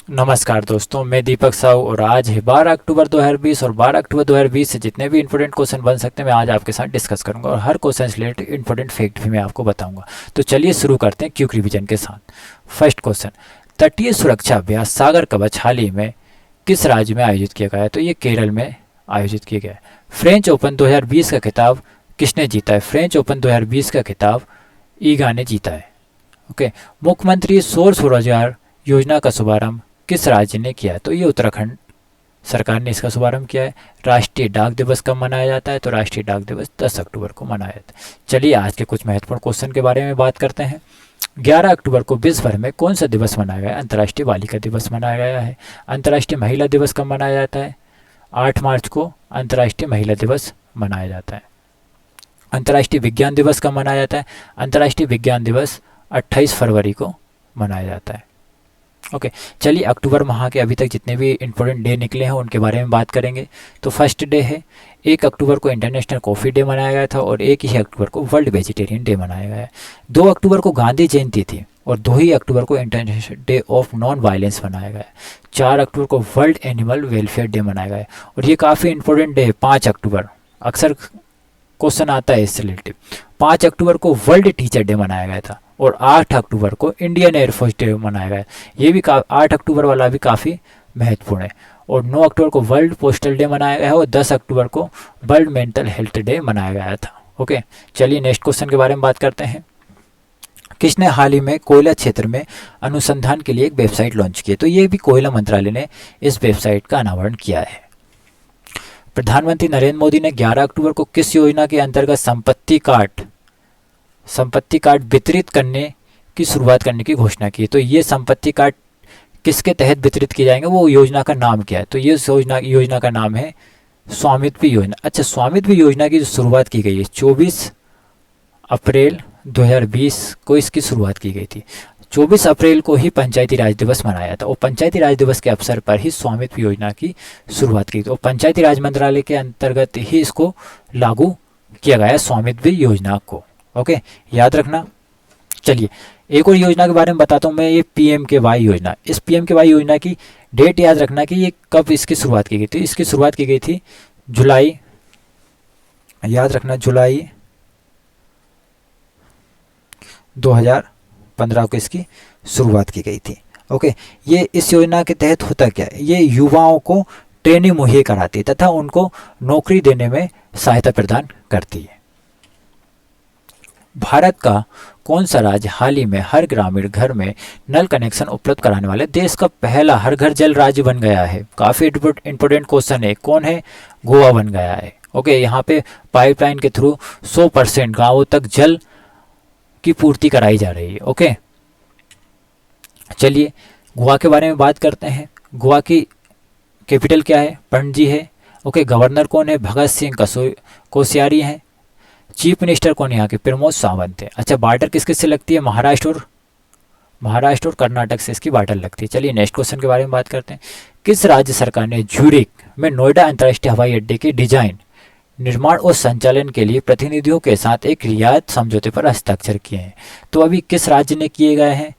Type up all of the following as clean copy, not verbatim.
नमस्कार दोस्तों, मैं दीपक साहू और आज है 12 अक्टूबर 2020 और 12 अक्टूबर 2020 से जितने भी इंपॉर्टेंट क्वेश्चन बन सकते हैं मैं आज आपके साथ डिस्कस करूंगा और हर क्वेश्चन से रिलेटेड इंपॉर्टेंट फैक्ट भी मैं आपको बताऊंगा। तो चलिए शुरू करते हैं क्विक रिवीजन के साथ। फर्स्ट क्वेश्चन, तटीय सुरक्षा अभ्यास सागर कवच हाल ही में किस राज्य में आयोजित किया गया है? तो ये केरल में आयोजित किया गया है। फ्रेंच ओपन 2020 का खिताब किसने जीता है? फ्रेंच ओपन 2020 का खिताब ईगा ने जीता है। ओके, मुख्यमंत्री सौर स्वरोजगार योजना का शुभारंभ किस राज्य ने किया है? तो ये उत्तराखंड सरकार ने इसका शुभारंभ किया है। राष्ट्रीय डाक दिवस कब मनाया जाता है? तो राष्ट्रीय डाक दिवस 10 अक्टूबर को मनाया जाता है। चलिए आज के कुछ महत्वपूर्ण क्वेश्चन के बारे में बात करते हैं। 11 अक्टूबर को विश्व भर में कौन सा दिवस मनाया गया है? अंतर्राष्ट्रीय बालिका दिवस मनाया गया है। अंतर्राष्ट्रीय महिला दिवस कब मनाया जाता है? 8 मार्च को अंतर्राष्ट्रीय महिला दिवस मनाया जाता है। अंतर्राष्ट्रीय विज्ञान दिवस कब मनाया जाता है? अंतर्राष्ट्रीय विज्ञान दिवस 28 फरवरी को मनाया जाता है। ओके, चलिए अक्टूबर माह के अभी तक जितने भी इंपॉर्टेंट डे निकले हैं उनके बारे में बात करेंगे। तो फर्स्ट डे है 1 अक्टूबर को इंटरनेशनल कॉफ़ी डे मनाया गया था और 1 ही अक्टूबर को वर्ल्ड वेजिटेरियन डे मनाया गया है। 2 अक्टूबर को गांधी जयंती थी और 2 ही अक्टूबर को international day of non violence मनाया गया है। 4 अक्टूबर को वर्ल्ड एनिमल वेलफेयर डे मनाया गया है और ये काफ़ी इंपॉर्टेंट डे है। 5 अक्टूबर अक्सर क्वेश्चन आता है इससे रिलेटेड। 5 अक्टूबर को वर्ल्ड टीचर डे मनाया गया था और 8 अक्टूबर को इंडियन एयरफोर्स डे मनाया गया है। ये भी 8 अक्टूबर वाला भी काफ़ी महत्वपूर्ण है। और 9 अक्टूबर को वर्ल्ड पोस्टल डे मनाया गया है और 10 अक्टूबर को वर्ल्ड मेंटल हेल्थ डे मनाया गया था। ओके, चलिए नेक्स्ट क्वेश्चन के बारे में बात करते हैं। किसने हाल ही में कोयला क्षेत्र में अनुसंधान के लिए एक वेबसाइट लॉन्च की है? तो ये भी कोयला मंत्रालय ने इस वेबसाइट का अनावरण किया है। प्रधानमंत्री नरेंद्र मोदी ने 11 अक्टूबर को किस योजना के अंतर्गत संपत्ति कार्ड वितरित करने की शुरुआत करने की घोषणा की? तो ये संपत्ति कार्ड किसके तहत वितरित किए जाएंगे, वो योजना का नाम क्या है? तो ये योजना का नाम है स्वामित्व योजना। अच्छा, स्वामित्व योजना की जो शुरुआत की गई है 24 अप्रैल 2020 को इसकी शुरुआत की गई थी। 24 अप्रैल को ही पंचायती राज दिवस मनाया था और पंचायती राज दिवस के अवसर पर ही स्वामित्व योजना की शुरुआत की। तो पंचायती राज मंत्रालय के अंतर्गत ही इसको लागू किया गया है स्वामित्व योजना को। ओके, याद रखना। चलिए एक और योजना के बारे में बताता हूँ मैं, ये PMKY योजना। इस PMKY योजना की डेट याद रखना कि ये कब इसकी शुरुआत की गई थी। इसकी शुरुआत की गई थी जुलाई, याद रखना, जुलाई 2015 को इसकी शुरुआत की गई थी। ओके, ये इस योजना के तहत होता क्या है? ये युवाओं को ट्रेनिंग मुहैया कराती है तथा उनको नौकरी देने में सहायता प्रदान करती है। भारत का कौन सा राज्य हाल ही में हर ग्रामीण घर में नल कनेक्शन उपलब्ध कराने वाले देश का पहला हर घर जल राज्य बन गया है? काफ़ी इंपॉर्टेंट क्वेश्चन है। कौन है? गोवा बन गया है। ओके, यहाँ पे पाइपलाइन के थ्रू 100% गाँवों तक जल की पूर्ति कराई जा रही है। ओके, चलिए गोवा के बारे में बात करते हैं। गोवा की कैपिटल क्या है? पणजी है। ओके, गवर्नर कौन है? भगत सिंह कोश्यारी हैं। चीफ मिनिस्टर कौन है यहाँ के? प्रमोद सावंत है। अच्छा, बॉर्डर किस किस से लगती है? महाराष्ट्र और कर्नाटक से इसकी बॉर्डर लगती है। चलिए नेक्स्ट क्वेश्चन के बारे में बात करते हैं। किस राज्य सरकार ने ज्यूरिक में नोएडा अंतर्राष्ट्रीय हवाई अड्डे के डिजाइन, निर्माण और संचालन के लिए प्रतिनिधियों के साथ एक रियायत समझौते पर हस्ताक्षर किए हैं? तो अभी किस राज्य ने किए गए हैं?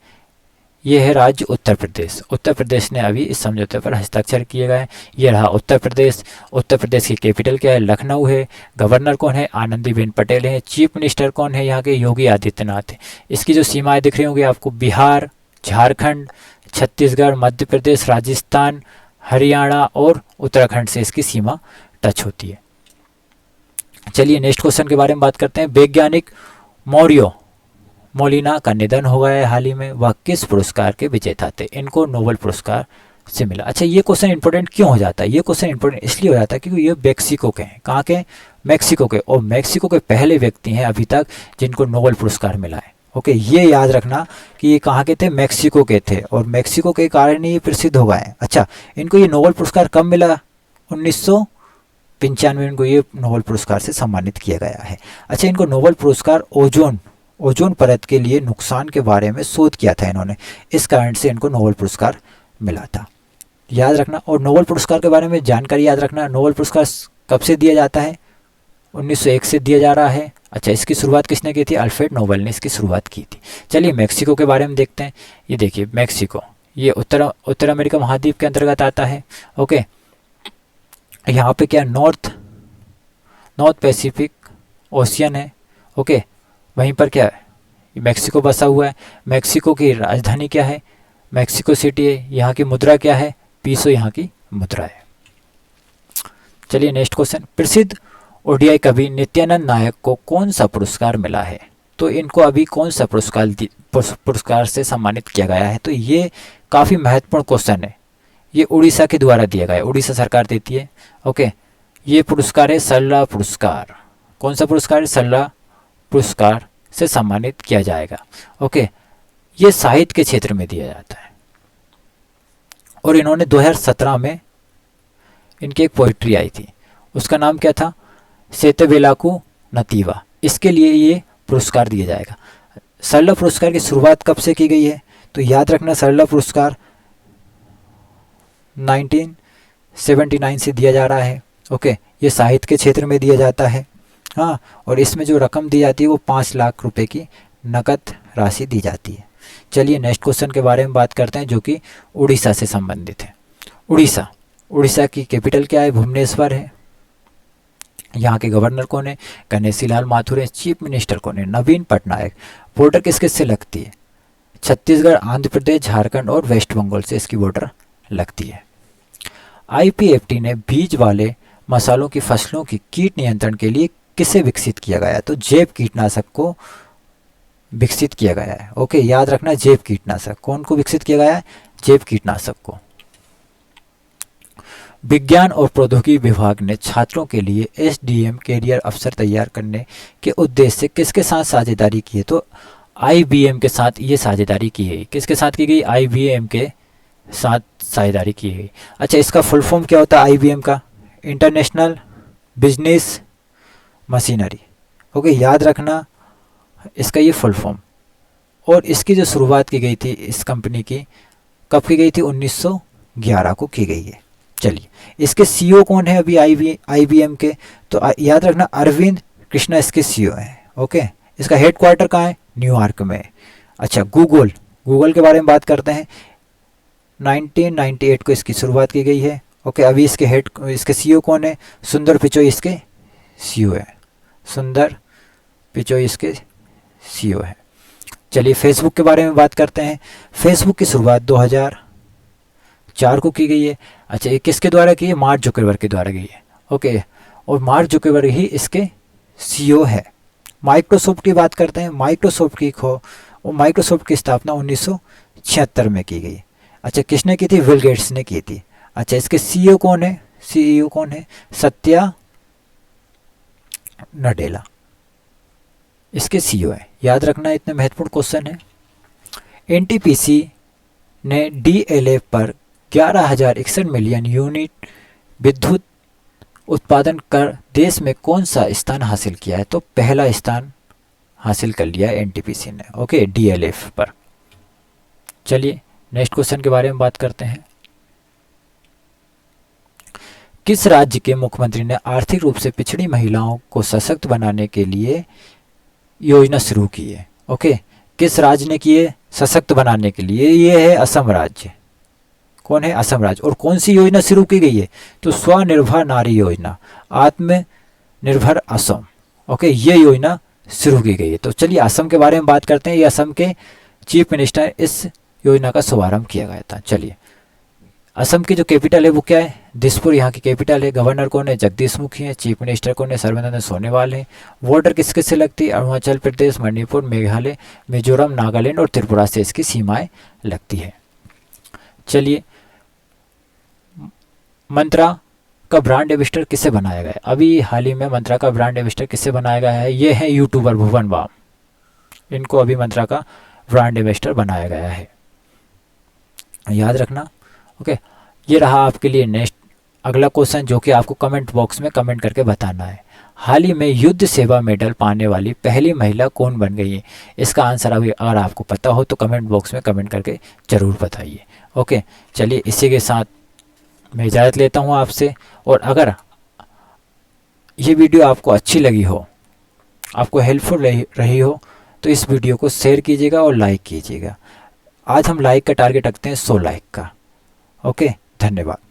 ये है राज्य उत्तर प्रदेश। उत्तर प्रदेश ने अभी इस समझौते पर हस्ताक्षर किए गए हैं। ये रहा उत्तर प्रदेश। उत्तर प्रदेश की कैपिटल क्या है? लखनऊ है। गवर्नर कौन है? आनंदीबेन पटेल है। चीफ मिनिस्टर कौन है यहाँ के? योगी आदित्यनाथ है। इसकी जो सीमाएं दिख रही होंगी आपको, बिहार, झारखंड, छत्तीसगढ़, मध्य प्रदेश, राजस्थान, हरियाणा और उत्तराखंड से इसकी सीमा टच होती है। चलिए नेक्स्ट क्वेश्चन के बारे में बात करते हैं। वैज्ञानिक मोलिना का निधन हो गया है हाल ही में। वह किस पुरस्कार के विजेता थे? इनको नोबेल पुरस्कार से मिला। अच्छा, ये क्वेश्चन इंपॉर्टेंट क्यों हो जाता है? ये क्वेश्चन इंपॉर्टेंट इसलिए हो जाता है क्योंकि ये मैक्सिको के हैं। कहाँ के? मैक्सिको के। और मैक्सिको के पहले व्यक्ति हैं अभी तक जिनको नोबेल पुरस्कार मिला है। ओके, ये याद रखना कि ये कहाँ के थे? मैक्सिको के थे और मैक्सिको के कारण ही ये प्रसिद्ध हो गए हैं। अच्छा, इनको ये नोबेल पुरस्कार कब मिला? 1995 में इनको ये नोबेल पुरस्कार से सम्मानित किया गया है। अच्छा, इनको नोबेल पुरस्कार ओजोन परत के लिए नुकसान के बारे में शोध किया था इन्होंने, इस कारण से इनको नोबेल पुरस्कार मिला था। याद रखना। और नोबेल पुरस्कार के बारे में जानकारी याद रखना, नोबेल पुरस्कार कब से दिया जाता है? 1901 से दिया जा रहा है। अच्छा, इसकी शुरुआत किसने की थी? अल्फ्रेड नोबेल ने इसकी शुरुआत की थी। चलिए मैक्सिको के बारे में देखते हैं। ये देखिए मैक्सिको, ये उत्तर अमेरिका महाद्वीप के अंतर्गत आता है। ओके, यहाँ पे क्या नॉर्थ पैसिफिक ओशियन है। ओके, वहीं पर क्या है, मैक्सिको बसा हुआ है। मैक्सिको की राजधानी क्या है, मैक्सिको सिटी है। यहाँ की मुद्रा क्या है, पीसो यहाँ की मुद्रा है। चलिए नेक्स्ट क्वेश्चन, प्रसिद्ध ओडियाई कवि नित्यानंद नायक को कौन सा पुरस्कार मिला है? तो इनको अभी कौन सा पुरस्कार से सम्मानित किया गया है? तो ये काफ़ी महत्वपूर्ण क्वेश्चन है। ये उड़ीसा के द्वारा दिया गया है, उड़ीसा सरकार देती है। ओके, ये पुरस्कार है सरला पुरस्कार। कौन सा पुरस्कार है? सरला पुरस्कार से सम्मानित किया जाएगा। ओके, ये साहित्य के क्षेत्र में दिया जाता है। और इन्होंने 2017 में इनकी एक पोइट्री आई थी, उसका नाम क्या था? सेतवेलाकू नतीवा। इसके लिए ये पुरस्कार दिया जाएगा। सरला पुरस्कार की शुरुआत कब से की गई है? तो याद रखना, सरला पुरस्कार 1979 से दिया जा रहा है। ओके, ये साहित्य के क्षेत्र में दिया जाता है। हाँ, और इसमें जो रकम दी जाती है वो 5 लाख रुपए की नकद राशि दी जाती है। चलिए नेक्स्ट क्वेश्चन के बारे में बात करते हैं, जो कि उड़ीसा से संबंधित है। उड़ीसा की कैपिटल क्या है? भुवनेश्वर है। यहाँ के गवर्नर कौन है? गणेशी लाल माथुर है। चीफ मिनिस्टर कौन है? नवीन पटनायक। बॉर्डर किस किस से लगती है? छत्तीसगढ़, आंध्र प्रदेश, झारखंड और वेस्ट बंगाल से इसकी बॉर्डर लगती है। IPFT ने बीज वाले मसालों की फसलों की कीट नियंत्रण के लिए किसे विकसित किया गया? तो जैव कीटनाशक को विकसित किया गया है। ओके, याद रखना, जैव कीटनाशक। कौन को विकसित किया गया है? जैव कीटनाशक को। विज्ञान और प्रौद्योगिकी विभाग ने छात्रों के लिए SDM कैरियर अवसर तैयार करने के उद्देश्य से किसके साथ साझेदारी की है? तो IBM के साथ ये साझेदारी की गई। किसके साथ की गई? IBM के साथ साझेदारी की गई। अच्छा, इसका फुल फॉर्म क्या होता है IBM का? International business machinery. ओके, याद रखना इसका ये फुल फॉर्म। और इसकी जो शुरुआत की गई थी इस कंपनी की, कब की गई थी? 1911 को की गई है। चलिए, इसके CEO कौन है अभी IBM के? तो याद रखना, अरविंद कृष्णा इसके CEO हैं। ओके, इसका हेडक्वार्टर कहाँ है? न्यूयॉर्क में। अच्छा, गूगल के बारे में बात करते हैं। 1998 को इसकी शुरुआत की गई है। ओके, अभी इसके CEO कौन है? सुंदर पिचोई इसके CEO है। सुंदर पिचोई इसके CEO है। चलिए फेसबुक के बारे में बात करते हैं। फेसबुक की शुरुआत 2004 को की गई है। अच्छा, ये किसके द्वारा की है? मार्क जुकरबर्ग के द्वारा की है। ओके, और मार्क जुकरबर्ग ही इसके CEO है। माइक्रोसॉफ्ट की बात करते हैं। माइक्रोसॉफ्ट की स्थापना 1976 में की गई। अच्छा, किसने की थी? बिल गेट्स ने की थी। अच्छा, इसके CEO कौन है? सत्या नडेला इसके CEO है। याद रखना, इतने महत्वपूर्ण क्वेश्चन है। NTPC ने DLF पर 11,061 मिलियन यूनिट विद्युत उत्पादन कर देश में कौन सा स्थान हासिल किया है? तो पहला स्थान हासिल कर लिया है NTPC ने। ओके, DLF पर। चलिए नेक्स्ट क्वेश्चन के बारे में बात करते हैं। किस राज्य के मुख्यमंत्री ने आर्थिक रूप से पिछड़ी महिलाओं को सशक्त बनाने के लिए योजना शुरू की है? ओके, किस राज्य ने की है सशक्त बनाने के लिए? ये है असम राज्य। कौन है? असम राज्य। और कौन सी योजना शुरू की गई है? तो स्वनिर्भर नारी योजना, आत्मनिर्भर असम। ओके, ये योजना शुरू की गई है। तो चलिए असम के बारे में बात करते हैं। ये असम के चीफ मिनिस्टर इस योजना का शुभारंभ किया गया था। चलिए, असम की जो कैपिटल है वो क्या है? दिसपुर यहाँ की कैपिटल है। गवर्नर कौन है? जगदीश मुखी है। चीफ मिनिस्टर कौन है? सर्बानंद सोनोवाल है। बॉर्डर किस किस से लगती है? अरुणाचल प्रदेश, मणिपुर, मेघालय, मिजोरम, नागालैंड और त्रिपुरा से इसकी सीमाएं लगती है। चलिए, मंत्रा का ब्रांड एम्बेसडर किससे बनाया गया है? अभी हाल ही में मंत्रा का ब्रांड एम्बेसडर किससे बनाया गया है? ये है यूट्यूबर भुवन बाम। इनको अभी मंत्रा का ब्रांड एम्बेसडर बनाया गया है। याद रखना। ओके, ये रहा आपके लिए नेक्स्ट अगला क्वेश्चन, जो कि आपको कमेंट बॉक्स में कमेंट करके बताना है। हाल ही में युद्ध सेवा मेडल पाने वाली पहली महिला कौन बन गई है? इसका आंसर अभी अगर आपको पता हो तो कमेंट बॉक्स में कमेंट करके ज़रूर बताइए। ओके, चलिए इसी के साथ मैं इजाज़त लेता हूँ आपसे। और अगर ये वीडियो आपको अच्छी लगी हो, आपको हेल्पफुल रही हो, तो इस वीडियो को शेयर कीजिएगा और लाइक कीजिएगा। आज हम लाइक का टारगेट रखते हैं 100 लाइक का। ओके, धन्यवाद।